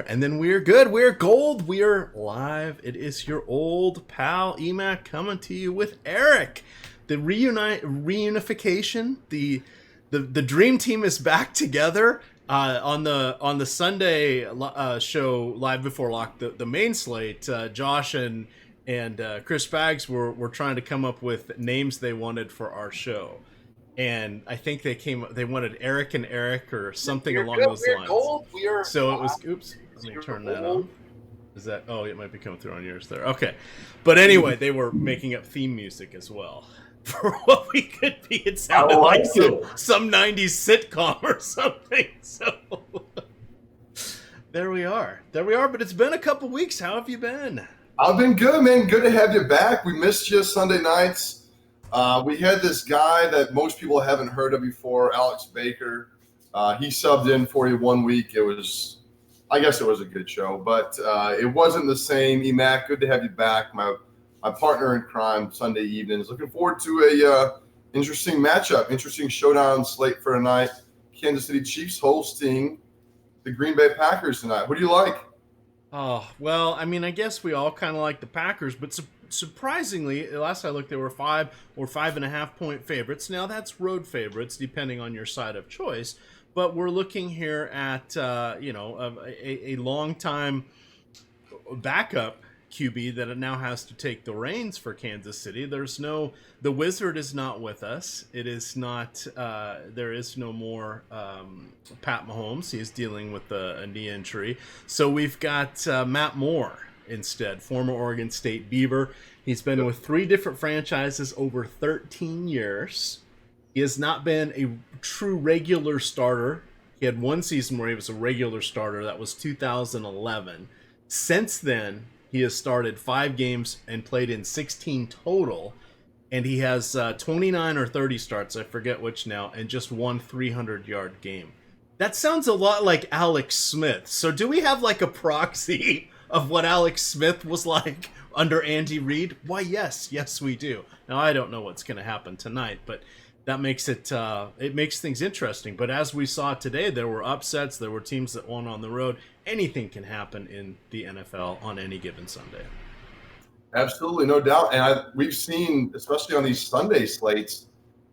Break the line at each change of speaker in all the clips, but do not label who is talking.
and then we're good. We're gold. We're live. It is your old pal Emac coming to you with Eric. The reunification, the dream team is back together on the Sunday show live before lock. The main slate. Josh and Chris Baggs were trying to come up with names they wanted for our show. And I think they wanted Eric and Eric or something along those lines.
Gold.
So it was, oops, let me turn that on. Is that, oh, it might be coming through on yours there. Okay. But anyway, they were making up theme music as well for what we could be. It sounded like some 90s sitcom or something. So there we are, but it's been a couple weeks. How have you been?
I've been good, man. Good to have you back. We missed you Sunday nights. We had this guy that most people haven't heard of before, Alex Baker. He subbed in for you one week. I guess it was a good show, but it wasn't the same. Emac, good to have you back. My partner in crime Sunday evenings. Looking forward to a interesting matchup, interesting showdown slate for tonight. Kansas City Chiefs hosting the Green Bay Packers tonight. Who do you like?
Oh, well, I mean, I guess we all kind of like the Packers, but surprisingly, last I looked, they were 5 or 5.5 point favorites. Now that's road favorites, depending on your side of choice. But we're looking here at a long time backup QB that now has to take the reins for Kansas City. The Wizard is not with us. It is not. There is no more Pat Mahomes. He is dealing with a knee injury. So we've got Matt Moore instead, former Oregon State Beaver. He's been with 3 different franchises over 13 years. He has not been a true regular starter. He had one season where he was a regular starter. That was 2011. Since then, he has started 5 games and played in 16 total. And he has 29 or 30 starts, I forget which now, and just one 300-yard game. That sounds a lot like Alex Smith. So do we have like a proxy of what Alex Smith was like under Andy Reid? Why, yes, we do. Now, I don't know what's going to happen tonight, but that makes it makes things interesting. But as we saw today, there were upsets. There were teams that won on the road. Anything can happen in the NFL on any given Sunday.
Absolutely, no doubt. And we've seen, especially on these Sunday slates,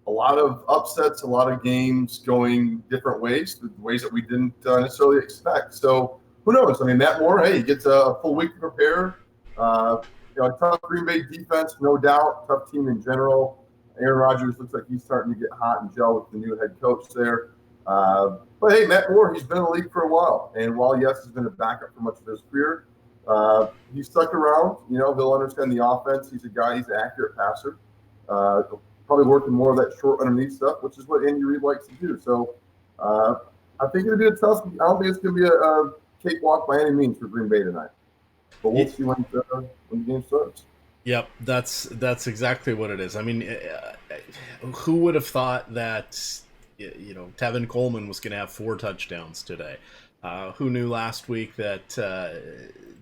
a lot of upsets, a lot of games going different ways, ways that we didn't necessarily expect. So who knows? I mean, Matt Moore, hey, he gets a full week to prepare. Tough Green Bay defense, no doubt. Tough team in general. Aaron Rodgers looks like he's starting to get hot and gel with the new head coach there. But hey, Matt Moore, he's been in the league for a while. And while, yes, he's been a backup for much of his career, he's stuck around. He'll understand the offense. He's an accurate passer. Probably working more of that short underneath stuff, which is what Andy Reid likes to do. So I think it'll be a tough. I don't think it's going to be a cakewalk by any means for Green Bay tonight. But we'll see when the game starts.
Yep, that's exactly what it is. I mean, who would have thought that Tevin Coleman was going to have 4 touchdowns today? Who knew last week that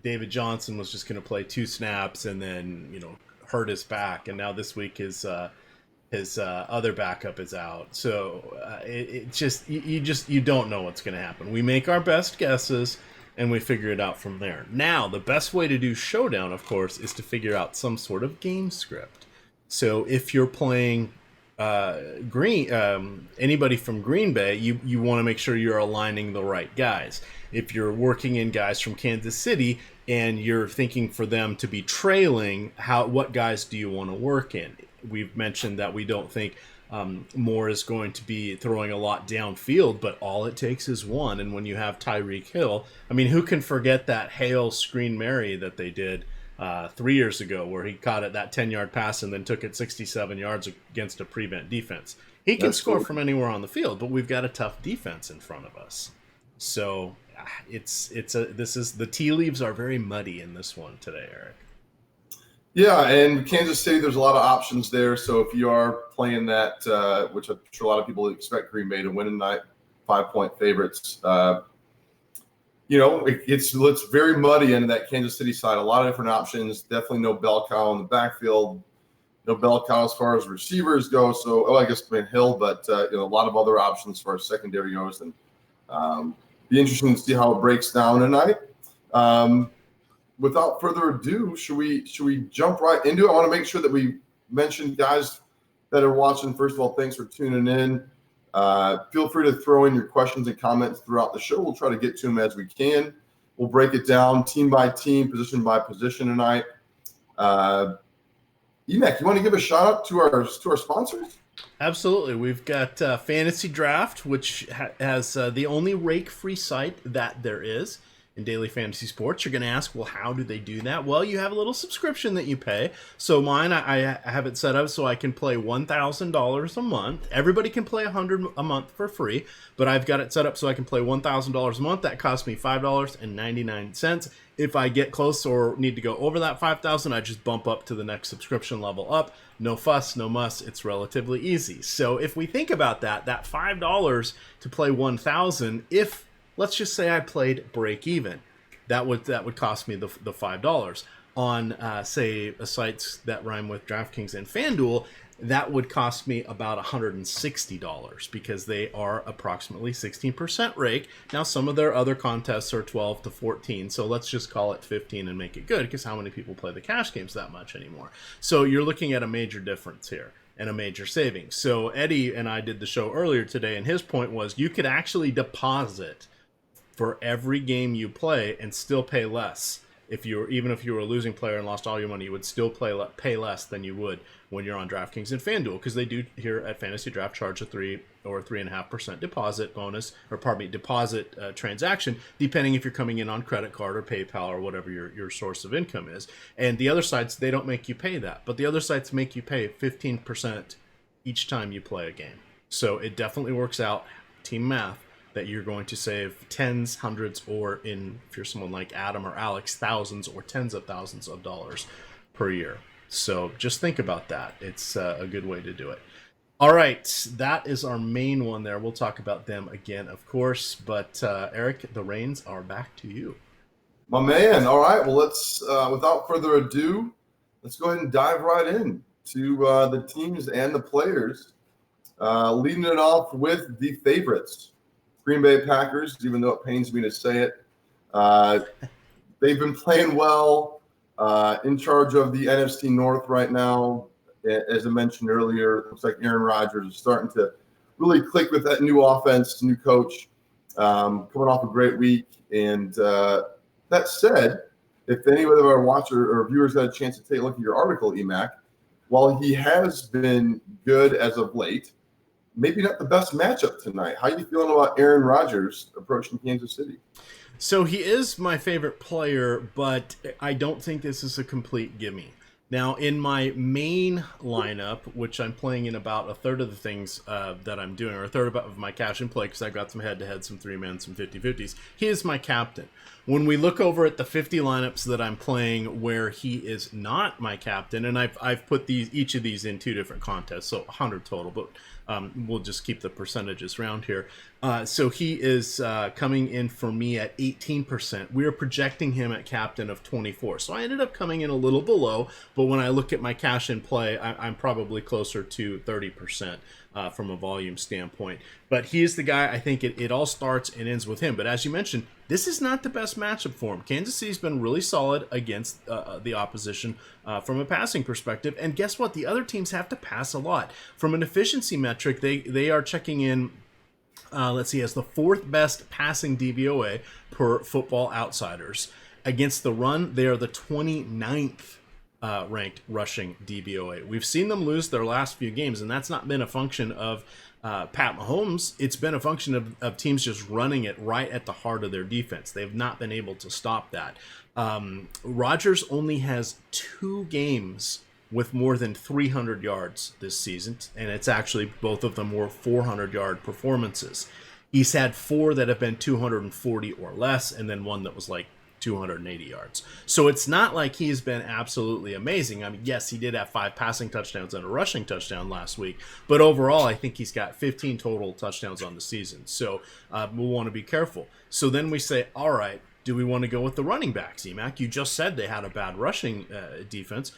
David Johnson was just going to play 2 snaps and then hurt his back, and now this week his other backup is out. So you don't know what's going to happen. We make our best guesses and we figure it out from there. Now, the best way to do Showdown, of course, is to figure out some sort of game script. So if you're playing anybody from Green Bay, you want to make sure you're aligning the right guys. If you're working in guys from Kansas City and you're thinking for them to be trailing, what guys do you want to work in? We've mentioned that we don't think Moore is going to be throwing a lot downfield, but all it takes is one. And when you have Tyreek Hill, I mean, who can forget that Hale Screen Mary that they did 3 years ago, where he caught that 10-yard pass and then took it 67 yards against a prevent defense? He can score from anywhere on the field, but we've got a tough defense in front of us. So the tea leaves are very muddy in this one today, Eric.
Yeah, and Kansas City, there's a lot of options there. So if you are playing that, which I'm sure a lot of people expect Green Bay to win tonight, 5-point favorites, it's very muddy into that Kansas City side. A lot of different options. Definitely no bell cow in the backfield. No bell cow as far as receivers go. So, I guess playing Hill, but a lot of other options as far as secondary goes. And be interesting to see how it breaks down tonight. Without further ado, should we jump right into it? I want to make sure that we mention guys that are watching. First of all, thanks for tuning in. Feel free to throw in your questions and comments throughout the show. We'll try to get to them as we can. We'll break it down team by team, position by position tonight. Emac, you want to give a shout out to our sponsors?
Absolutely. We've got Fantasy Draft, which has the only rake-free site that there is in daily fantasy sports. You're going to ask, well, how do they do that? Well, you have a little subscription that you pay. So mine, I have it set up so I can play $1,000 a month. Everybody can play $100 a month for free, but I've got it set up so I can play $1,000 a month. That costs me $5.99. If I get close or need to go over that $5,000, I just bump up to the next subscription level up. No fuss, no muss. It's relatively easy. So if we think about that $5 to play $1,000, if let's just say I played break even, that would cost me the $5. On say sites that rhyme with DraftKings and FanDuel, that would cost me about $160 because they are approximately 16% rake. Now, some of their other contests are 12 to 14, so let's just call it 15 and make it good, because how many people play the cash games that much anymore? So you're looking at a major difference here and a major savings. So Eddie and I did the show earlier today, and his point was you could actually deposit for every game you play and still pay less. Even if you were a losing player and lost all your money, you would still pay less than you would when you're on DraftKings and FanDuel, because they do here at Fantasy Draft charge a 3 or 3.5% deposit bonus, or deposit transaction, depending if you're coming in on credit card or PayPal or whatever your source of income is. And the other sites, they don't make you pay that, but the other sites make you pay 15% each time you play a game. So it definitely works out, team math, that you're going to save tens, hundreds, or if you're someone like Adam or Alex, thousands or tens of thousands of dollars per year. So just think about that. It's a good way to do it. All right, that is our main one there. We'll talk about them again, of course. But Eric, the reins are back to you.
My man. All right. Well, let's, without further ado, let's go ahead and dive right in to the teams and the players. Leading it off with the favorites. Green Bay Packers, even though it pains me to say it. They've been playing well, in charge of the NFC North right now. As I mentioned earlier, it looks like Aaron Rodgers is starting to really click with that new offense, new coach, coming off a great week. And that said, if any of our watchers or viewers had a chance to take a look at your article, Emac, while he has been good as of late, maybe not the best matchup tonight. How are you feeling about Aaron Rodgers approaching Kansas City?
So he is my favorite player, but I don't think this is a complete gimme. Now, in my main lineup, which I'm playing in about a third of the things that I'm doing, or a third of my cash in play, because I got some head-to-head, some 3-man, some 50-50s, he is my captain. When we look over at the 50 lineups that I'm playing where he is not my captain, and I've put each of these in 2 different contests, so 100 total, but we'll just keep the percentages around here. So he is coming in for me at 18%. We are projecting him at captain of 24. So I ended up coming in a little below, but when I look at my cash in play, I'm probably closer to 30% from a volume standpoint. But he is the guy, I think it all starts and ends with him. But as you mentioned, this is not the best matchup for him. Kansas City's been really solid against the opposition from a passing perspective. And guess what? The other teams have to pass a lot. From an efficiency metric, they are checking in, let's see, as the 4th best passing DVOA per Football Outsiders. Against the run, they are the 29th ranked rushing DVOA. We've seen them lose their last few games, and that's not been a function of Pat Mahomes. It's been a function of teams just running it right at the heart of their defense. They've not been able to stop that. Rodgers only has 2 games with more than 300 yards this season, and it's actually both of them were 400-yard performances. He's had 4 that have been 240 or less, and then 1 that was like 280 yards. So it's not like he's been absolutely amazing. I mean, yes, he did have 5 passing touchdowns and a rushing touchdown last week, but overall, I think he's got 15 total touchdowns on the season. So we'll want to be careful. So then we say, all right, do we want to go with the running backs, Emac? You just said they had a bad rushing defense.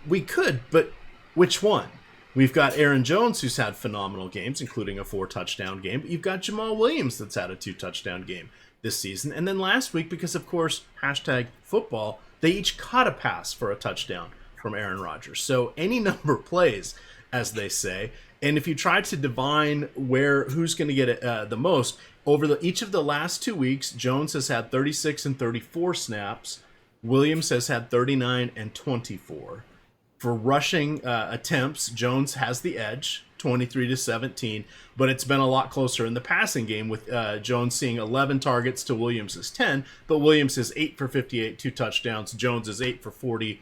We could, but which one? We've got Aaron Jones, who's had phenomenal games, including a 4-touchdown game. But you've got Jamal Williams that's had a 2-touchdown game this season. And then last week, because of course, hashtag football, they each caught a pass for a touchdown from Aaron Rodgers. So any number plays, as they say. And if you try to divine who's going to get it the most, over each of the last 2 weeks, Jones has had 36 and 34 snaps. Williams has had 39 and 24. For rushing attempts, Jones has the edge, 23-17, but it's been a lot closer in the passing game with Jones seeing 11 targets to Williams' 10, but Williams is 8 for 58, 2 touchdowns. Jones is 8 for 40,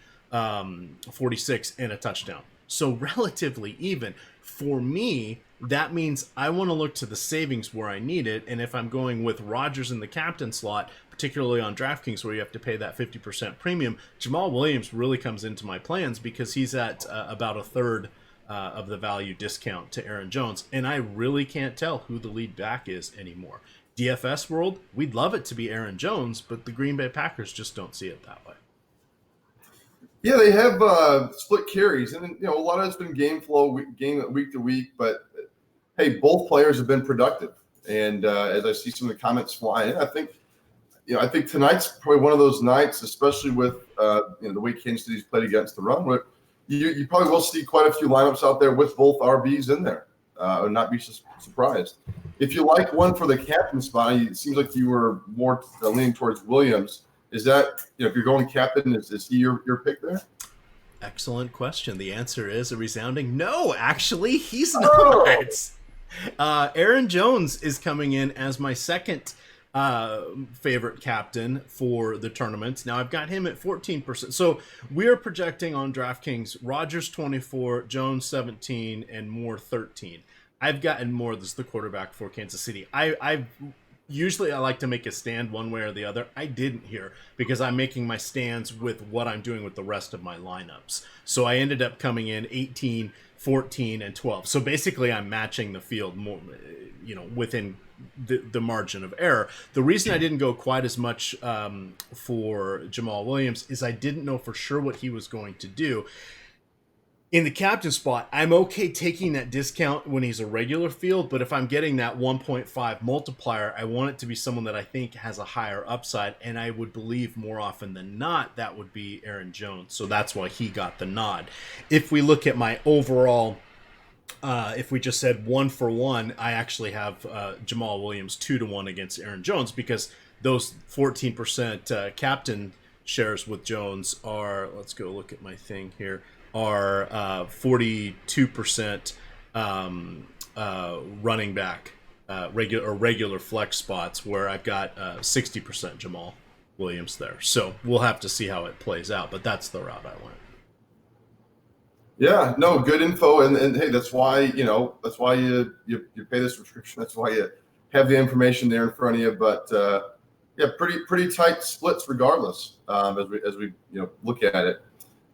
46, and a touchdown. So relatively even. For me, that means I want to look to the savings where I need it, and if I'm going with Rodgers in the captain slot, particularly on DraftKings where you have to pay that 50% premium, Jamal Williams really comes into my plans because he's at about a third of the value discount to Aaron Jones, and I really can't tell who the lead back is anymore. DFS world, we'd love it to be Aaron Jones, but the Green Bay Packers just don't see it that way.
Yeah, they have split carries, and a lot of it's been game flow, week to week. But hey, both players have been productive, and as I see some of the comments flying, I think tonight's probably one of those nights, especially with the way Kansas City's played against the run, where you probably will see quite a few lineups out there with both RBs in there, and not be surprised. If you like one for the captain spot, it seems like you were more leaning towards Williams. Is that, if you're going captain, is he your pick there?
Excellent question. The answer is a resounding no. Actually, he's not. Aaron Jones is coming in as my second favorite captain for the tournament. Now I've got him at 14%. So we are projecting on DraftKings Rodgers 24, Jones 17, and Moore 13. I've gotten Moore as the quarterback for Kansas City. Usually I like to make a stand one way or the other. I didn't here because I'm making my stands with what I'm doing with the rest of my lineups. So I ended up coming in 18, 14, and 12. So basically I'm matching the field more, within the margin of error. The reason I didn't go quite as much for Jamal Williams is I didn't know for sure what he was going to do. In the captain spot, I'm okay taking that discount when he's a regular field, but if I'm getting that 1.5 multiplier, I want it to be someone that I think has a higher upside, and I would believe more often than not that would be Aaron Jones. So that's why he got the nod. If we look at my overall, if we just said 1 for 1, I actually have Jamal Williams 2-1 against Aaron Jones because those 14% captain shares with Jones are, let's go look at my thing here, are 42% running back regular flex spots, where I've got 60% Jamal Williams there. So we'll have to see how it plays out, but that's the route I went.
Yeah, no, good info, and hey, that's why you pay the subscription. That's why you have the information there in front of you. But yeah, pretty tight splits regardless. As we look at it.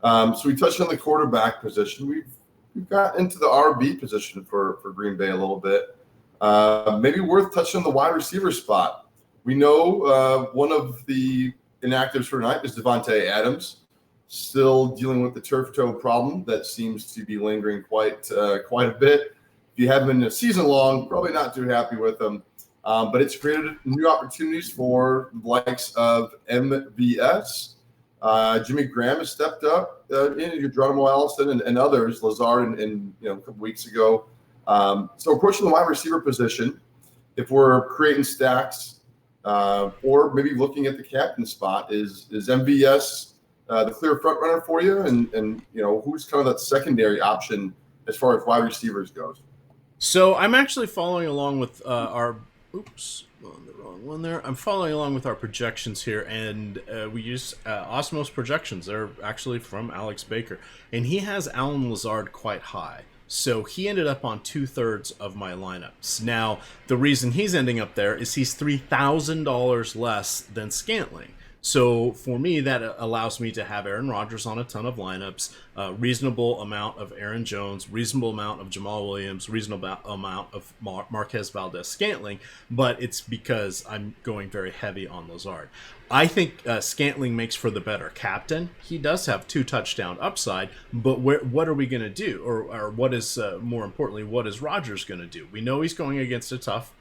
So we touched on the quarterback position. We've got into the RB position for Green Bay a little bit. Maybe worth touching on the wide receiver spot. We know one of the inactives for tonight is Devontae Adams, still dealing with the turf toe problem that seems to be lingering quite a bit. If you have been a season long, probably not too happy with them. But it's created new opportunities for the likes of MVS. Jimmy Graham has stepped up, Geronimo Allison and others, Lazard and a couple weeks ago. So approaching the wide receiver position, if we're creating stacks or maybe looking at the captain spot, is MVS the clear front runner for you? And who's kind of that secondary option as far as wide receivers goes?
So I'm actually following along with our on the wrong one there. I'm following along with our projections here, and we use Osmos projections. They're actually from Alex Baker, and he has Alan Lazard quite high. So he ended up on 2/3 of my lineups. Now, the reason he's ending up there is he's $3,000 less than Scantling. So for me, that allows me to have Aaron Rodgers on a ton of lineups, reasonable amount of Aaron Jones, reasonable amount of Jamal Williams, reasonable amount of Marquez Valdez-Scantling, but it's because I'm going very heavy on Lazard. I think Scantling makes for the better captain. He does have 2 touchdown upside, but what are we going to do? Or what is, more importantly, what is Rodgers going to do? We know he's going against a tough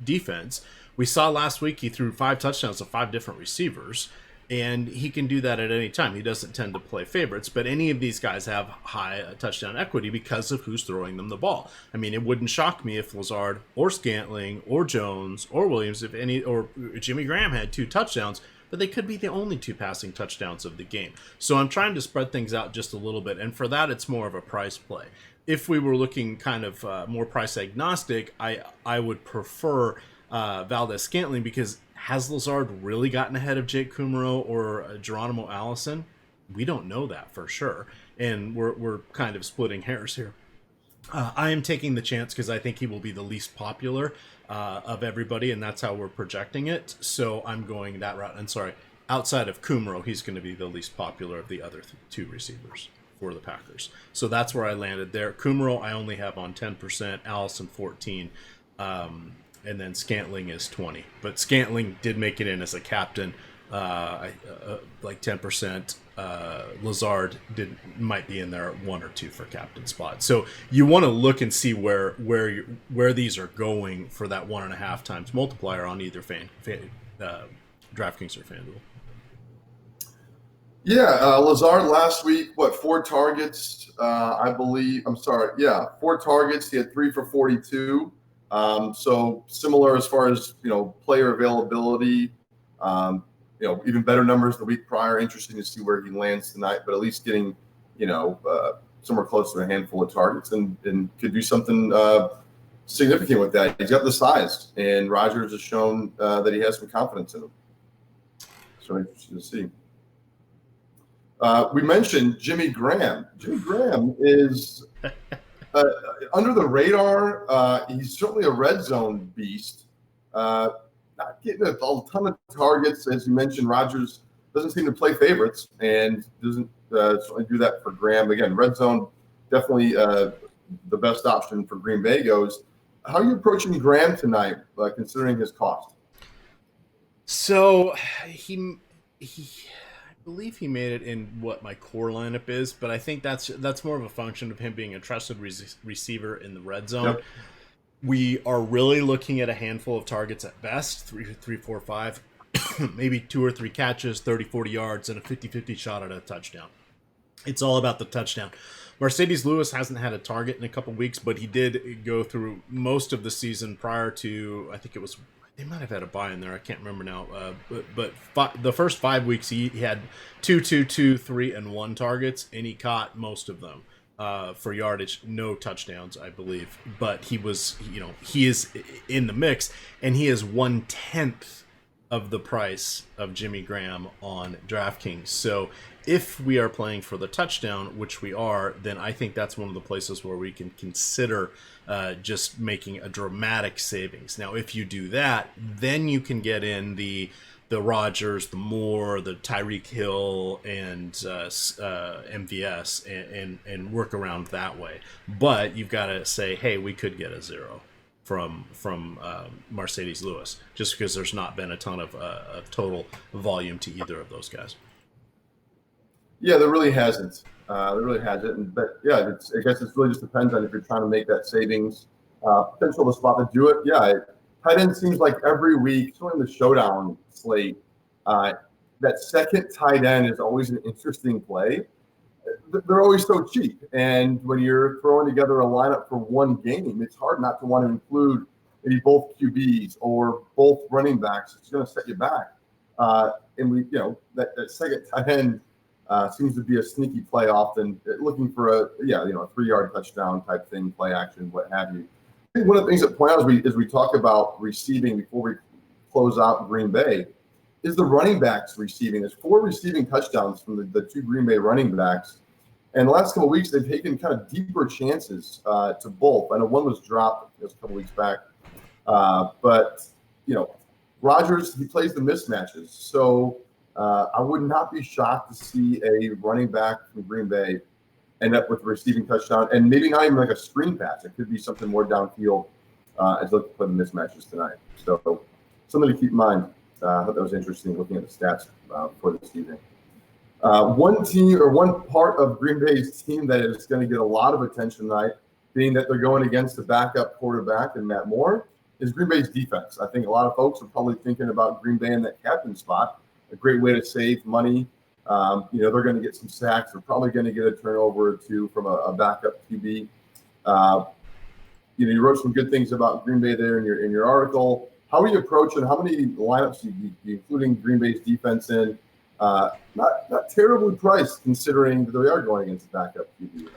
defense. We saw last week he threw 5 touchdowns to 5 different receivers, and he can do that at any time. He doesn't tend to play favorites, but any of these guys have high touchdown equity because of who's throwing them the ball. I mean, it wouldn't shock me if Lazard or Scantling or Jones or Williams, if any, or Jimmy Graham had 2 touchdowns, but they could be the only 2 passing touchdowns of the game. So I'm trying to spread things out just a little bit, and for that, it's more of a price play. If we were looking kind of more price agnostic, I would prefer Valdez Scantling, because has Lazard really gotten ahead of Jake Kumaro or Geronimo Allison? We don't know that for sure, and we're kind of splitting hairs here. I am taking the chance because I think he will be the least popular of everybody, and that's how we're projecting it. So I'm going that route. And sorry, outside of Kumaro, he's going to be the least popular of the other 2 receivers for the Packers. So that's where I landed there. Kumaro I only have on 10%, Allison 14%. And then Scantling is 20. But Scantling did make it in as a captain, like 10%. Lazard might be in there at 1 or 2 for captain spot. So you want to look and see where these are going for that 1.5 times multiplier on either DraftKings or FanDuel.
Yeah, Lazard last week, 4 targets, I believe. 4 targets. He had 3 for 42. So similar as far as, player availability, even better numbers the week prior. Interesting to see where he lands tonight, but at least getting, somewhere close to a handful of targets and could do something significant with that. He's got the size, and Rodgers has shown that he has some confidence in him. So interesting to see. We mentioned Jimmy Graham. Jimmy Graham is under the radar. He's certainly a red zone beast. Not getting a ton of targets, as you mentioned. Rodgers doesn't seem to play favorites, and doesn't certainly do that for Graham. Again, red zone definitely the best option for Green Bay goes. How are you approaching Graham tonight, considering his cost?
So he I believe he made it in what my core lineup is, but I think that's more of a function of him being a trusted receiver in the red zone. Yep. We are really looking at a handful of targets at best, 3, 4, 5, maybe 2 or 3 catches, 30, 40 yards, and a 50-50 shot at a touchdown. It's all about the touchdown. Mercedes Lewis hasn't had a target in a couple weeks, but he did go through most of the season prior to, I think it was, they might have had a bye in there. I can't remember now. The first 5 weeks, he had 2, 3, and 1 targets, and he caught most of them for yardage. No touchdowns, I believe. But he was, he is in the mix, and he is 1/10 of the price of Jimmy Graham on DraftKings. So if we are playing for the touchdown, which we are, then I think that's one of the places where we can consider just making a dramatic savings. Now, if you do that, then you can get in the Rodgers, the Moore, the Tyreek Hill, and MVS and work around that way. But you've got to say, hey, we could get a 0 from Mercedes Lewis, just because there's not been a ton of total volume to either of those guys.
Yeah, there really hasn't. But yeah, I guess it really just depends on if you're trying to make that savings potential the spot to do it. Yeah, tight end seems like every week, so in the showdown slate, that second tight end is always an interesting play. They're always so cheap, and when you're throwing together a lineup for one game, it's hard not to want to include maybe both QBs or both running backs. It's going to set you back. And we, that second tight end seems to be a sneaky play often, looking for a 3-yard touchdown type thing, play action, what have you. I think one of the things that point out as we talk about receiving before we close out Green Bay is the running backs receiving. There's 4 receiving touchdowns from the 2 Green Bay running backs. And the last couple of weeks, they've taken kind of deeper chances to both. I know one was dropped a couple of weeks back. But Rodgers, he plays the mismatches. So I would not be shocked to see a running back from Green Bay end up with a receiving touchdown, and maybe not even like a screen pass. It could be something more downfield as they look to play the mismatches tonight. So something to keep in mind. I thought that was interesting looking at the stats for this evening. One team or one part of Green Bay's team that is going to get a lot of attention tonight, being that they're going against the backup quarterback and Matt Moore, is Green Bay's defense. I think a lot of folks are probably thinking about Green Bay in that captain spot. A great way to save money. They're going to get some sacks. They're probably going to get a turnover or two from a backup QB. You wrote some good things about Green Bay there in your article. How are you approaching? How many lineups you including Green Bay's defense in? Not terribly priced considering that they are going against backup QB.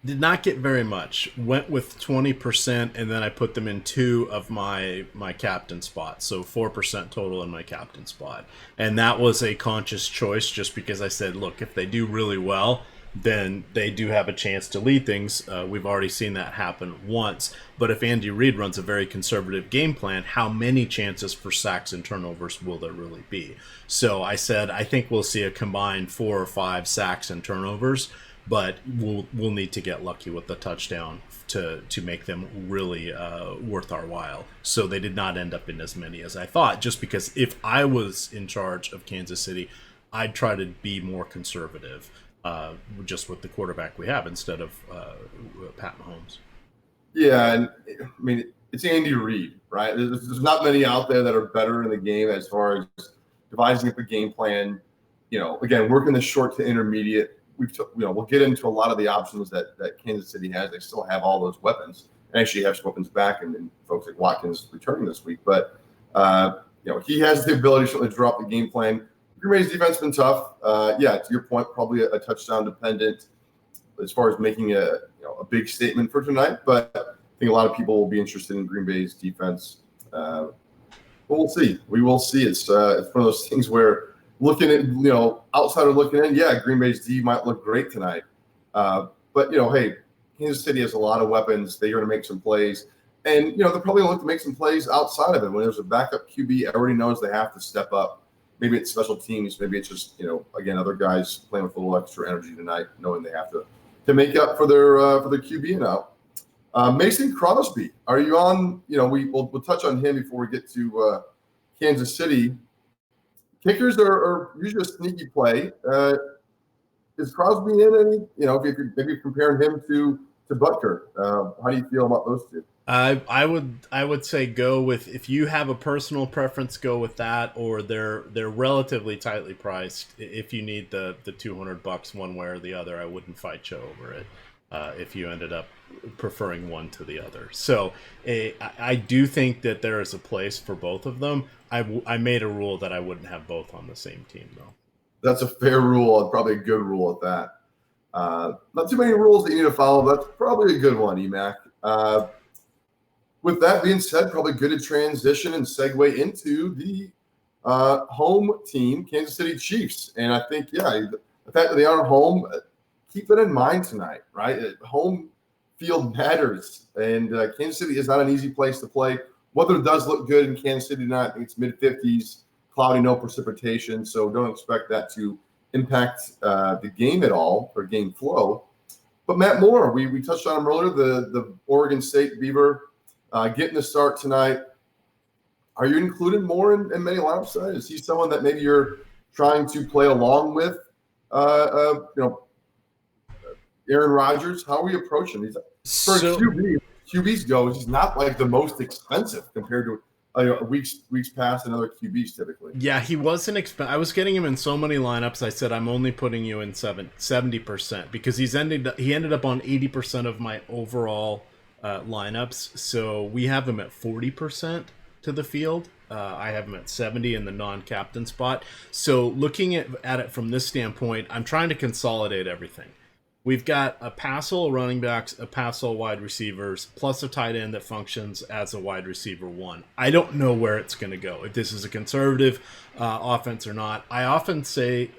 Did not get very much. Went with 20%, and then I put them in 2 of my captain spots, so 4% total in my captain spot. And that was a conscious choice, just because I said, look, if they do really well, then they do have a chance to lead things. We've already seen that happen once. But if Andy Reid runs a very conservative game plan, how many chances for sacks and turnovers will there really be? So I said, I think we'll see a combined 4 or 5 sacks and turnovers, but we'll need to get lucky with the touchdown to make them really worth our while. So they did not end up in as many as I thought, just because if I was in charge of Kansas City, I'd try to be more conservative. Just with the quarterback we have instead of Pat Mahomes.
Yeah, and I mean, it's Andy Reid, right? There's not many out there that are better in the game as far as devising up a game plan. Again, working the short to intermediate. We'll get into a lot of the options that Kansas City has. They still have all those weapons, and actually have some weapons back, and folks like Watkins returning this week. But he has the ability to drop the game plan. Green Bay's defense has been tough. To your point, probably a touchdown dependent as far as making a big statement for tonight. But I think a lot of people will be interested in Green Bay's defense. But we'll see. We will see. It's one of those things where looking at outsider looking in, Green Bay's D might look great tonight. But hey, Kansas City has a lot of weapons. They're going to make some plays, and they're probably going to look to make some plays outside of it. When there's a backup QB, everybody knows they have to step up. Maybe it's special teams. Maybe it's just, again, other guys playing with a little extra energy tonight, knowing they have to make up for their QB now. Mason Crosby, are you on? We'll touch on him before we get to Kansas City. Kickers are usually a sneaky play. Is Crosby in any? If you're maybe comparing him to Butker, how do you feel about those two?
I would say go with, if you have a personal preference, go with that, or they're relatively tightly priced. If you need the $200 one way or the other, I wouldn't fight you over it. If you ended up preferring one to the other, so I do think that there is a place for both of them. I made a rule that I wouldn't have both on the same team though.
That's a fair rule, and probably a good rule at that. Not too many rules that you need to follow. That's probably a good one, Emac. With that being said, probably good to transition and segue into the home team, Kansas City Chiefs. And I think, the fact that they are home, keep that in mind tonight, right? Home field matters, and Kansas City is not an easy place to play. Weather does look good in Kansas City tonight. I think it's mid-50s, cloudy, no precipitation, so don't expect that to impact the game at all or game flow. But Matt Moore, we touched on him earlier, the Oregon State Beaver. Getting the start tonight. Are you including Moore in many lineups tonight? Is he someone that maybe you're trying to play along with? Aaron Rodgers. How are we approaching these? For QBs go, he's not like the most expensive compared to weeks past and other QBs typically.
Yeah, he wasn't expensive. I was getting him in so many lineups. I said I'm only putting you in 70% because he ended up on 80% of my overall lineups. So we have him at 40% to the field. I have him at 70 in the non-captain spot. So looking at it from this standpoint, I'm trying to consolidate everything. We've got a passel running backs, a passel wide receivers, plus a tight end that functions as a wide receiver one. I don't know where it's going to go, if this is a conservative offense or not. I often say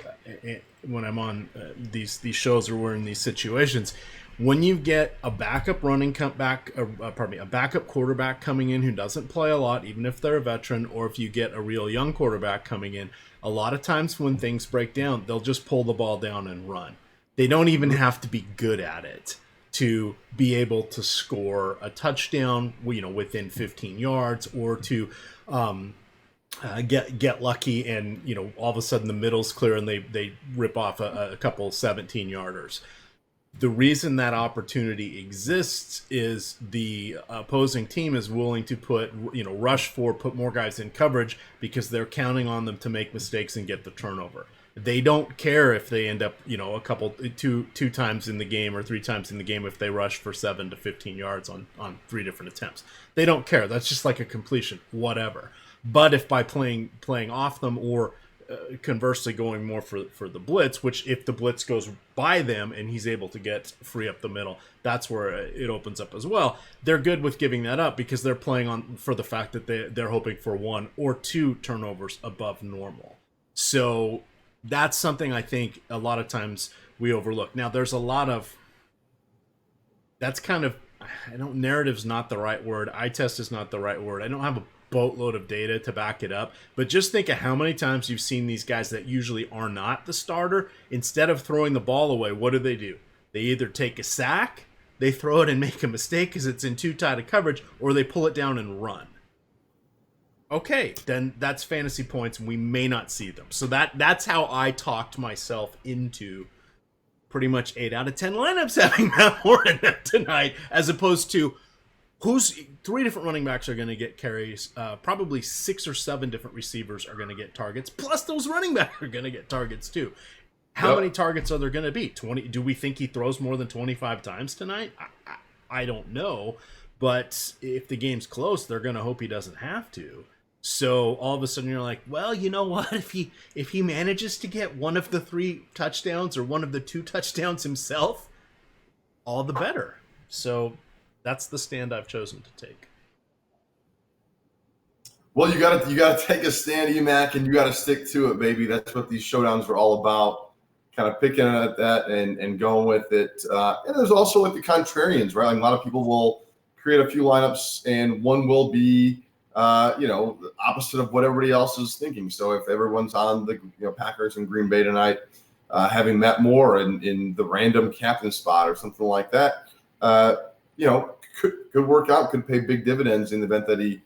when I'm on these shows or we're in these situations, when you get a backup a backup quarterback coming in who doesn't play a lot, even if they're a veteran, or if you get a real young quarterback coming in, a lot of times when things break down, they'll just pull the ball down and run. They don't even have to be good at it to be able to score a touchdown, within 15 yards, or to get lucky and all of a sudden the middle's clear and they rip off a couple 17-yarders. The reason that opportunity exists is the opposing team is willing to put more guys in coverage because they're counting on them to make mistakes and get the turnover. They don't care if they end up, two times in the game or 3 times in the game if they rush for 7 to 15 yards on 3 different attempts. They don't care. That's just like a completion, whatever. But if by playing off them or conversely going more for the blitz, which if the blitz goes by them and he's able to get free up the middle, that's where it opens up as well. They're good with giving that up because they're playing on for the fact that they're hoping for 1 or 2 turnovers above normal. So that's something I think a lot of times we overlook. Now there's a lot of that's kind of narrative's not the right word. Eye test is not the right word. I don't have a boatload of data to back it up, but just think of how many times you've seen these guys that usually are not the starter. Instead of throwing the ball away, what do? They either take a sack, they throw it and make a mistake because it's in too tight a coverage, or they pull it down and run. Okay, then that's fantasy points and we may not see them. So that's how I talked myself into pretty much 8 out of 10 lineups having Matt Moore in them tonight, as opposed to who's 3 different running backs are going to get carries. Probably 6 or 7 different receivers are going to get targets. Plus, those running backs are going to get targets too. How many targets are there going to be? 20? Do we think he throws more than 25 times tonight? I don't know. But if the game's close, they're going to hope he doesn't have to. So all of a sudden you're like, well, you know what? If he manages to get one of the 3 touchdowns or one of the 2 touchdowns himself, all the better. So that's the stand I've chosen to take.
Well, you got to take a stand, EMAC, and you got to stick to it, baby. That's what these showdowns are all about. Kind of picking at that and going with it. And there's also like the contrarians, right? Like a lot of people will create a few lineups, and one will be the opposite of what everybody else is thinking. So if everyone's on the Packers and Green Bay tonight, having Matt Moore in the random captain spot or something like that, could work out, could pay big dividends in the event that he,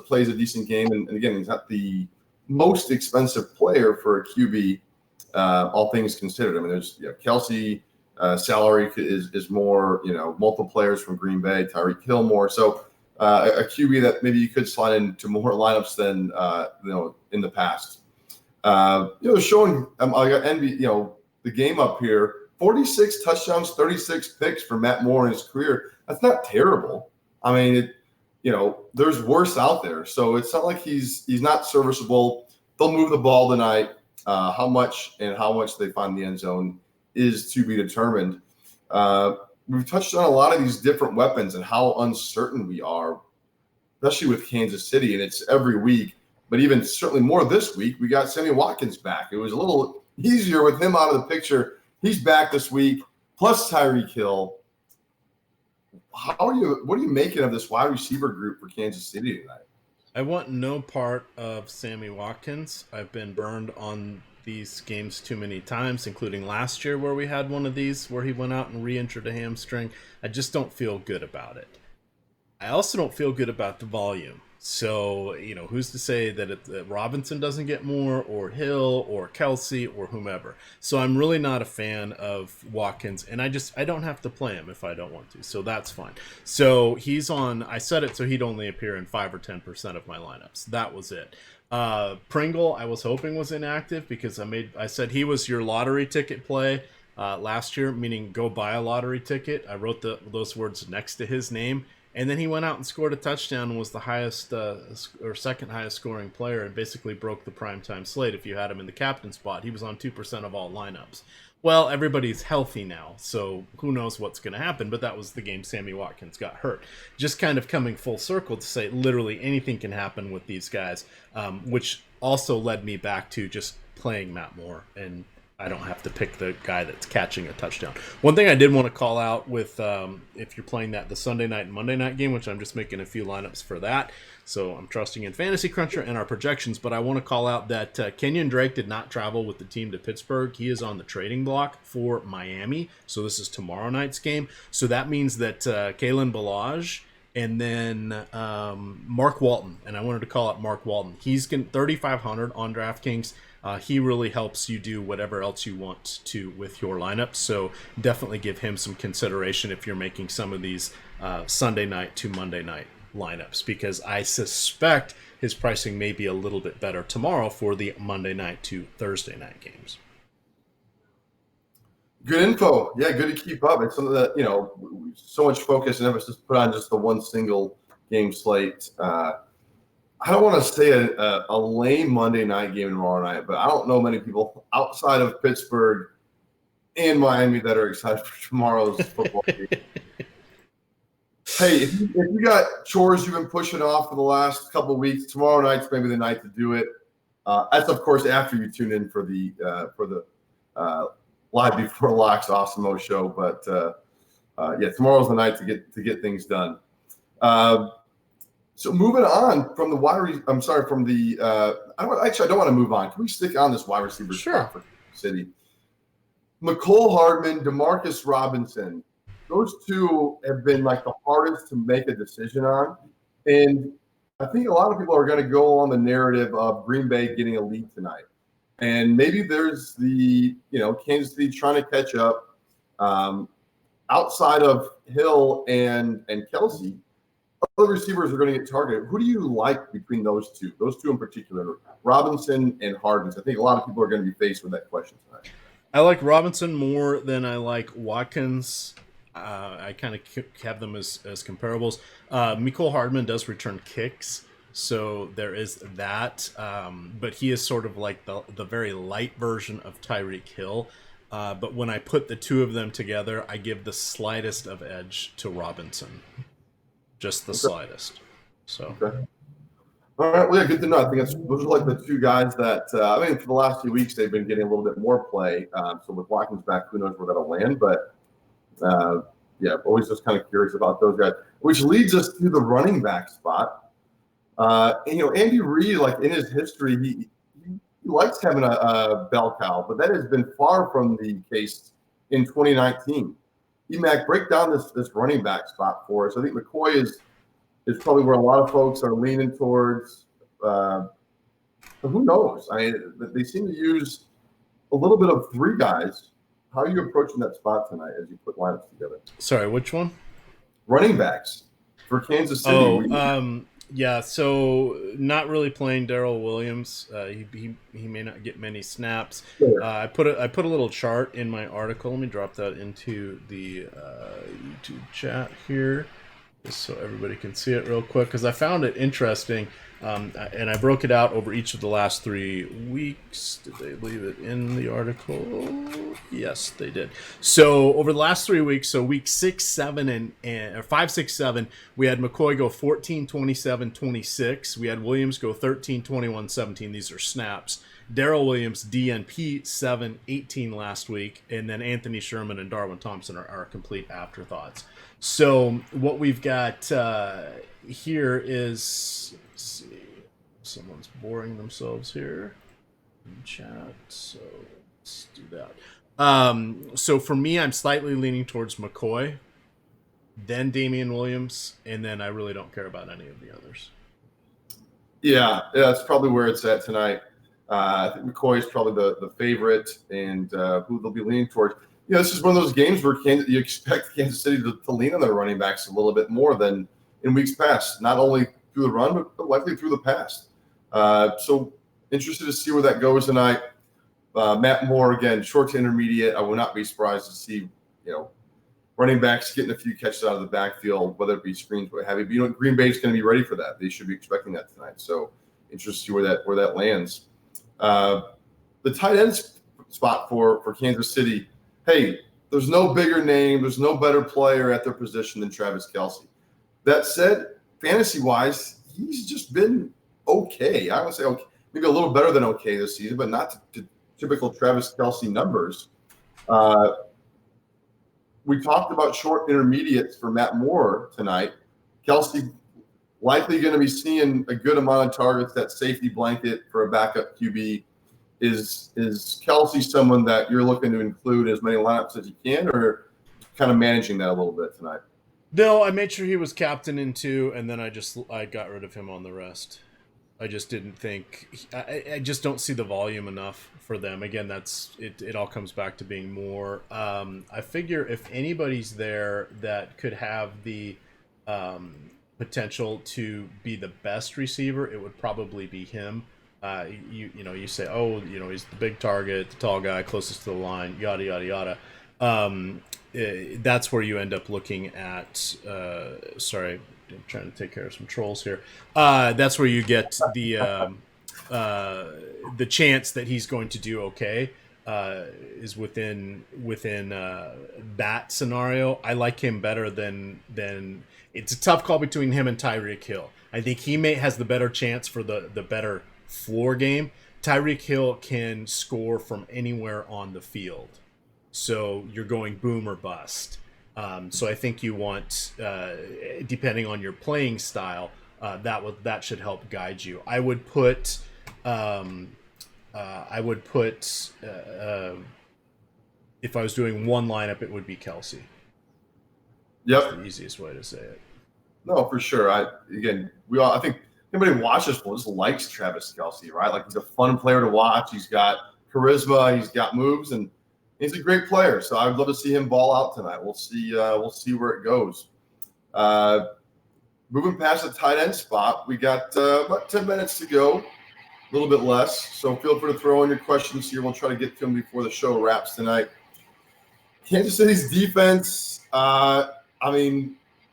plays a decent game. And again, he's not the most expensive player for a QB, all things considered. I mean, there's Kelce salary is more, multiple players from Green Bay, Tyreek Hill more. So a QB that maybe you could slide into more lineups than in the past. Showing I got envy. The game up here. 46 touchdowns, 36 picks for Matt Moore in his career. That's not terrible. I mean, there's worse out there. So it's not like he's not serviceable. They'll move the ball tonight. How much they find the end zone is to be determined. We've touched on a lot of these different weapons and how uncertain we are, especially with Kansas City. And it's every week, but even certainly more this week, we got Sammy Watkins back. It was a little easier with him out of the picture. He's back this week, plus Tyreek Hill. What are you making of this wide receiver group for Kansas City tonight?
I want no part of Sammy Watkins. I've been burned on these games too many times, including last year where we had one of these where he went out and re-injured a hamstring. I just don't feel good about it. I also don't feel good about the volume. So, who's to say that Robinson doesn't get more, or Hill, or Kelce, or whomever. So I'm really not a fan of Watkins, and I don't have to play him if I don't want to. So that's fine. So he's on, I set it so he'd only appear in 5 or 10% of my lineups. That was it. Pringle, I was hoping was inactive because I said he was your lottery ticket play last year, meaning go buy a lottery ticket. I wrote those words next to his name. And then he went out and scored a touchdown and was the highest or second highest scoring player and basically broke the primetime slate if you had him in the captain spot. He was on 2% of all lineups. Well, everybody's healthy now, so who knows what's going to happen, but that was the game Sammy Watkins got hurt. Just kind of coming full circle to say literally anything can happen with these guys, which also led me back to just playing Matt Moore, and I don't have to pick the guy that's catching a touchdown. One thing I did want to call out with if you're playing the Sunday night and Monday night game, which I'm just making a few lineups for that, so I'm trusting in Fantasy Cruncher and our projections, but I want to call out that Kenyon Drake did not travel with the team to Pittsburgh. He is on the trading block for Miami, so this is tomorrow night's game. So that means that Kalen Ballage and then Mark Walton, and I wanted to call out Mark Walton. He's getting 3,500 on DraftKings. He really helps you do whatever else you want to with your lineup. So definitely give him some consideration if you're making some of these Sunday night to Monday night lineups, because I suspect his pricing may be a little bit better tomorrow for the Monday night to Thursday night games.
Good info. Yeah, good to keep up. It's something that, so much focus and emphasis put on just the one single game slate. I don't want to say a lame Monday night game tomorrow night, but I don't know many people outside of Pittsburgh and Miami that are excited for tomorrow's football game. Hey, if you got chores you've been pushing off for the last couple of weeks, tomorrow night's maybe the night to do it. That's, of course, after you tune in for the Live Before Locks Awesome show. But yeah, tomorrow's the night to get things done. So moving on from the I don't want to move on. Can we stick on this wide receiver spot for City? McCole Hardman, Demarcus Robinson. Those two have been like the hardest to make a decision on. And I think a lot of people are going to go on the narrative of Green Bay getting a lead tonight. And maybe there's the, Kansas City trying to catch up. Outside of Hill and Kelce, other receivers are going to get targeted. Who do you like between those two in particular, Robinson and Hardman? I think a lot of people are going to be faced with that question tonight.
I like Robinson more than I like Watkins. I kind of have them as comparables. Mecole Hardman does return kicks, so there is that. But he is sort of like the very light version of Tyreek Hill. But when I put the two of them together, I give the slightest of edge to Robinson. Just the slightest. So.
Okay. All right. Well, yeah, good to know. I think those are like the two guys that for the last few weeks they've been getting a little bit more play. So with Watkins back, who knows where that'll land? But yeah, always just kind of curious about those guys. Which leads us to the running back spot. Andy Reid, like in his history, he likes having a bell cow, but that has been far from the case in 2019. Mac, break down this running back spot for us. I think McCoy is probably where a lot of folks are leaning towards. But who knows? They seem to use a little bit of three guys. How are you approaching that spot tonight as you put lineups together?
Sorry, which one?
Running backs for Kansas City.
Yeah, so not really playing Darrell Williams. He may not get many snaps. Sure. I put a little chart in my article. Let me drop that into the YouTube chat here, just so everybody can see it real quick, because I found it interesting. And I broke it out over each of the last 3 weeks. Did they leave it in the article? Yes, they did. So over the last 3 weeks, so week 6, 7, or 5, 6, 7, we had McCoy go 14, 27, 26. We had Williams go 13, 21, 17. These are snaps. Darrell Williams, DNP, 7, 18 last week. And then Anthony Sherman and Darwin Thompson are complete afterthoughts. So what we've got here is... see, someone's boring themselves here in chat, so let's do that. So for me, I'm slightly leaning towards McCoy, then Damian Williams, and then I really don't care about any of the others. Yeah,
that's probably where it's at tonight. I think McCoy is probably the favorite, and who they'll be leaning towards. This is one of those games where you expect Kansas City to lean on their running backs a little bit more than in weeks past, not only through the run, but likely through the pass. So interested to see where that goes tonight. Matt Moore, again, short to intermediate. I will not be surprised to see, running backs getting a few catches out of the backfield, whether it be screens, what have you. But, Green Bay's going to be ready for that. They should be expecting that tonight. So interested to see where that lands. The tight end spot for Kansas City, hey, there's no bigger name. There's no better player at their position than Travis Kelce. That said, fantasy-wise, he's just been okay. I would say okay, maybe a little better than okay this season, but not to typical Travis Kelce numbers. We talked about short intermediates for Matt Moore tonight. Kelce likely going to be seeing a good amount of targets. That safety blanket for a backup QB. Is Kelce someone that you're looking to include as many lineups as you can, or kind of managing that a little bit tonight?
No, I made sure he was captain in 2, and then I got rid of him on the rest. I just didn't think. I just don't see the volume enough for them. Again, that's it. It all comes back to being more. I figure if anybody's there that could have the potential to be the best receiver, it would probably be him. You say, oh, he's the big target, the tall guy, closest to the line, yada yada yada. That's where you end up looking at. Sorry, I'm trying to take care of some trolls here. That's where you get the chance that he's going to do okay is within that scenario. I like him better than it's a tough call between him and Tyreek Hill. I think has the better chance for the better floor game. Tyreek Hill can score from anywhere on the field, so you're going boom or bust. So I think you want, depending on your playing style, that should help guide you. I would put if I was doing one lineup, it would be Kelce.
Yep,
that's the easiest way to say it.
No, for sure. I think anybody who watches just likes Travis Kelce, right? Like, he's a fun player to watch. He's got charisma. He's got moves, and he's a great player. So I'd love to see him ball out tonight. We'll see where it goes. Moving past the tight end spot, we got about 10 minutes to go, a little bit less. So feel free to throw in your questions here. We'll try to get to them before the show wraps tonight. Kansas City's defense,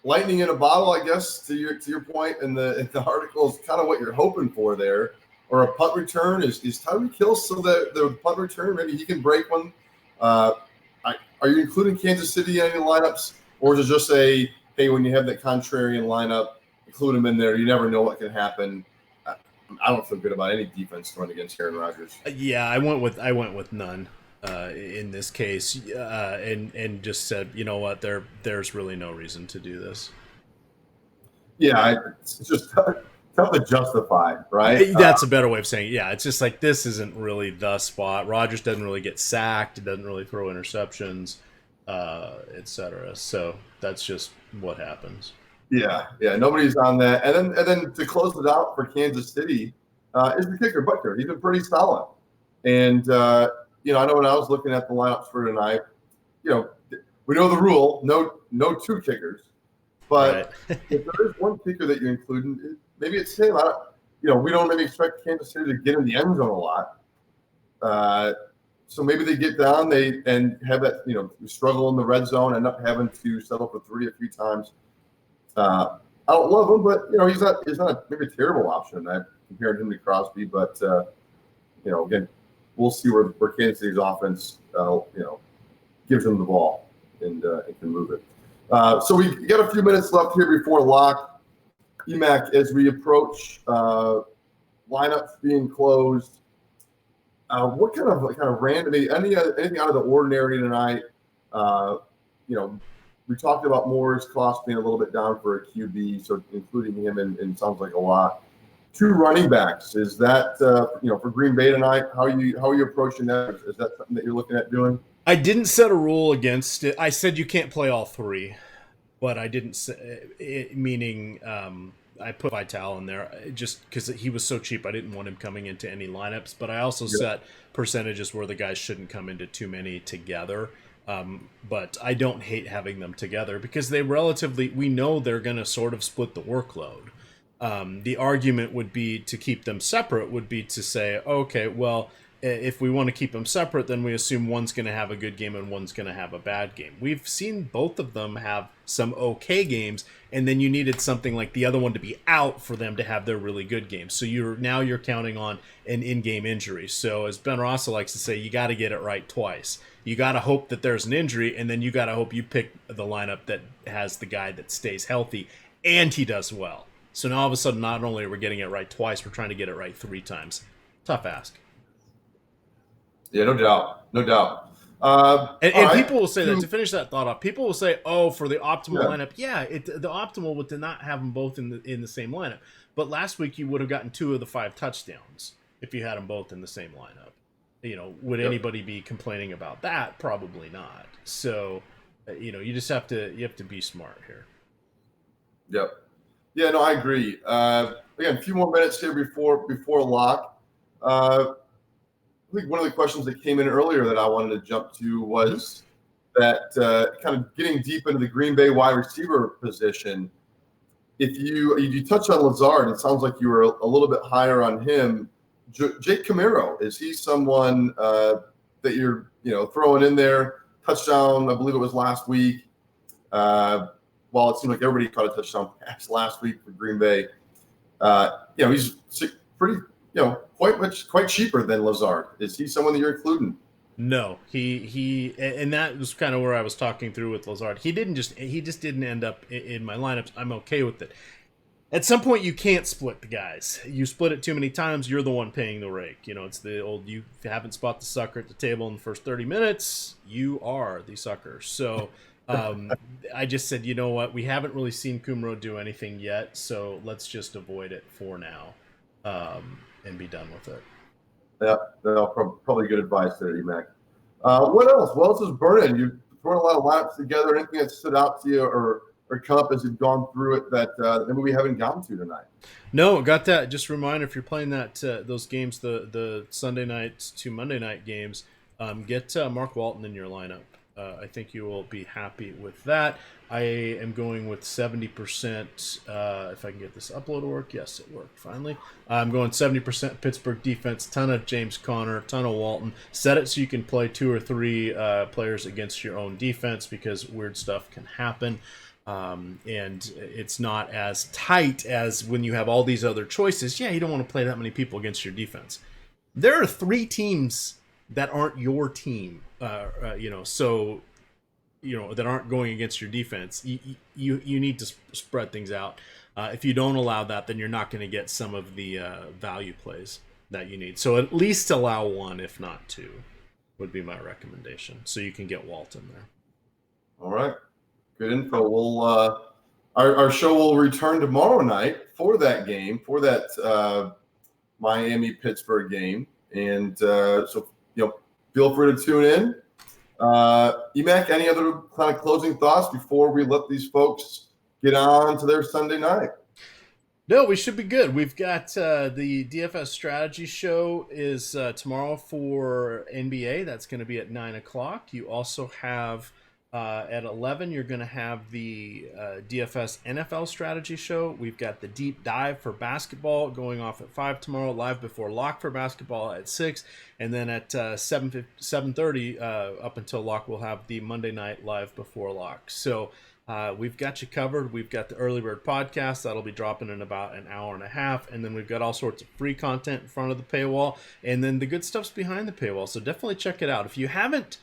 lightning in a bottle, I guess, to your point in the article is kind of what you're hoping for there. Or a punt return. Is Tyreek Hill still the punt return? Maybe he can break one. Are you including Kansas City in any lineups? Or is it just say, hey, when you have that contrarian lineup, include them in there. You never know what can happen. I don't feel good about any defense going against Aaron Rodgers.
Yeah, I went with none in this case, and just said, you know what, there's really no reason to do this.
Yeah, it's just tough to justify, right?
That's a better way of saying it. Yeah, it's just like this isn't really the spot. Rodgers doesn't really get sacked. He doesn't really throw interceptions, etc. So that's just what happens.
Yeah, nobody's on that. And then to close it out for Kansas City is the kicker Butker. He's been pretty solid. And I know when I was looking at the lineups for tonight, we know the rule: no two kickers. But right. If there is one kicker that you're including, maybe it's him. We don't maybe expect Kansas City to get in the end zone a lot. So maybe they get down, and have that struggle in the red zone, end up having to settle for three a few times. I don't love him, but he's not maybe a terrible option. I compared him to Crosby, but again, we'll see where Kansas City's offense gives them the ball and can move it. So we got a few minutes left here before lock. EMAC, as we approach lineups being closed, what kind of random anything out of the ordinary tonight? We talked about Moore's cost being a little bit down for a QB, so including him and sounds like a lot. Two running backs, is that for Green Bay tonight? How are you approaching that? Is that something that you're looking at doing?
I didn't set a rule against it. I said you can't play all three, but I didn't say it, meaning I put Vital in there just because he was so cheap. I didn't want him coming into any lineups, but I also set percentages where the guys shouldn't come into too many together. But I don't hate having them together because we know they're going to sort of split the workload. The argument would be to keep them separate would be to say, okay, well, if we want to keep them separate, then we assume one's going to have a good game and one's going to have a bad game. We've seen both of them have some okay games, and then you needed something like the other one to be out for them to have their really good games. So you're counting on an in-game injury. So as Ben Rossa likes to say, you got to get it right twice. You got to hope that there's an injury, and then you got to hope you pick the lineup that has the guy that stays healthy and he does well. So now all of a sudden, not only are we getting it right twice, we're trying to get it right 3 times. Tough ask.
Yeah, no doubt.
And people will say that, to finish that thought off, people will say, oh, for the optimal lineup, the optimal would to not have them both in the same lineup. But last week you would have gotten 2 of the 5 touchdowns if you had them both in the same lineup. Would anybody be complaining about that? Probably not. So, you just have to be smart here.
Yep. Yeah, no, I agree. Again, a few more minutes here before lock. I think one of the questions that came in earlier that I wanted to jump to was that kind of getting deep into the Green Bay wide receiver position. If you touch on Lazard, it sounds like you were a little bit higher on him. Jake Camaro, is he someone that you're throwing in there? Touchdown, I believe it was last week. While it seemed like everybody caught a touchdown pass last week for Green Bay, he's pretty, quite cheaper than Lazard. Is he someone that you're including?
No, and that was kind of where I was talking through with Lazard. He just didn't end up in my lineups. I'm okay with it. At some point, you can't split the guys. You split it too many times, you're the one paying the rake. It's the old, you haven't spot the sucker at the table in the first 30 minutes, you are the sucker. So I just said, you know what, we haven't really seen Kumro do anything yet, so let's just avoid it for now and be done with it.
Yeah, probably good advice there, Emac. What else? What else is burning? You've thrown a lot of lineups together. Anything that stood out to you or come up as you've gone through it that maybe we haven't gotten to tonight?
No, got that. Just a reminder, if you're playing those games, the Sunday night to Monday night games, get Mark Walton in your lineup. I think you will be happy with that. I am going with 70%. If I can get this upload to work. Yes, it worked finally. I'm going 70% Pittsburgh defense, ton of James Conner, ton of Walton. Set it so you can play 2 or 3 players against your own defense because weird stuff can happen. And it's not as tight as when you have all these other choices. Yeah, you don't want to play that many people against your defense. There are 3 teams that aren't your team, so that aren't going against your defense. You need to spread things out. If you don't allow that, then you're not going to get some of the value plays that you need. So at least allow 1, if not 2, would be my recommendation. So you can get Walton there.
All right. Good info. We'll our show will return tomorrow night for that game, for that Miami-Pittsburgh game. And so feel free to tune in. Emac, any other kind of closing thoughts before we let these folks get on to their Sunday night?
No, we should be good. We've got the DFS strategy show is tomorrow for NBA. That's going to be at 9 o'clock. You also have at 11, you're going to have the DFS NFL strategy show. We've got the deep dive for basketball going off at 5 tomorrow, live before lock for basketball at 6. And then at 7:30 up until lock, we'll have the Monday night live before lock. So we've got you covered. We've got the Early Bird podcast. That'll be dropping in about an hour and a half. And then we've got all sorts of free content in front of the paywall. And then the good stuff's behind the paywall. So definitely check it out. If you haven't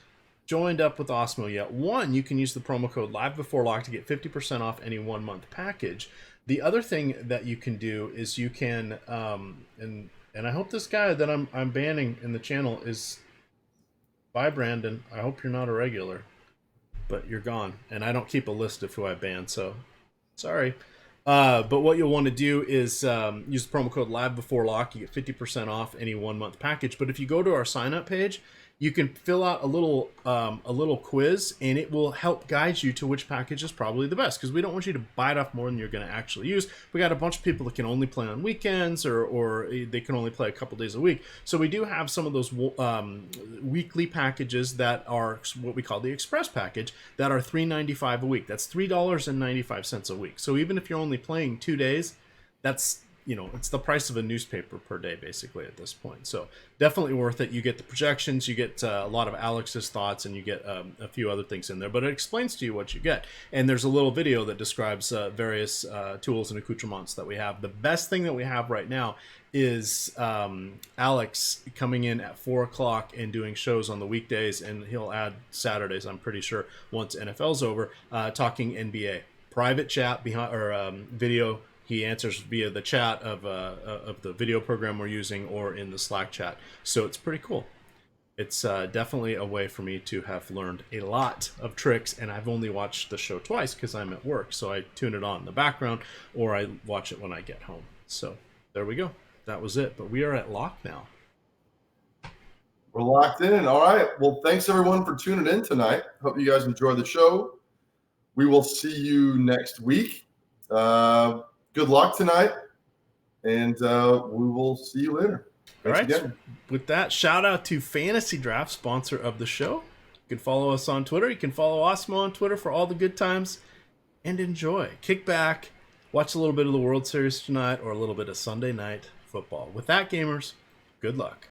joined up with Osmo yet, 1, you can use the promo code live before lock to get 50% off any 1-month package. The other thing that you can do is you can and I hope this guy that I'm banning in the channel is, bye Brandon, I hope you're not a regular, but you're gone, and I don't keep a list of who I ban, so sorry. But what you'll want to do is use the promo code live before lock. You get 50% off any 1-month package. But if you go to our sign up page, you can fill out a little quiz, and it will help guide you to which package is probably the best, because we don't want you to bite off more than you're going to actually use. We got a bunch of people that can only play on weekends, or they can only play a couple days a week. So we do have some of those weekly packages that are what we call the express package that are $3.95 a week. That's $3.95 a week. So even if you're only playing 2 days, that's it's the price of a newspaper per day, basically, at this point. So definitely worth it. You get the projections, you get a lot of Alex's thoughts, and you get a few other things in there. But it explains to you what you get. And there's a little video that describes various tools and accoutrements that we have. The best thing that we have right now is Alex coming in at 4 o'clock and doing shows on the weekdays, and he'll add Saturdays, I'm pretty sure, once NFL's over, talking NBA. Private chat behind or video. He answers via the chat of the video program we're using, or in the Slack chat. So it's pretty cool. It's definitely a way for me to have learned a lot of tricks, and I've only watched the show twice because I'm at work. So I tune it on in the background, or I watch it when I get home. So there we go. That was it. But we are at lock now.
We're locked in. All right. Well, thanks everyone for tuning in tonight. Hope you guys enjoy the show. We will see you next week. Good luck tonight, and we will see you later. Thanks
All right.
again.
With that, shout out to Fantasy Draft, sponsor of the show. You can follow us on Twitter. You can follow Osmo on Twitter for all the good times. And enjoy. Kick back, watch a little bit of the World Series tonight or a little bit of Sunday night football. With that, gamers, good luck.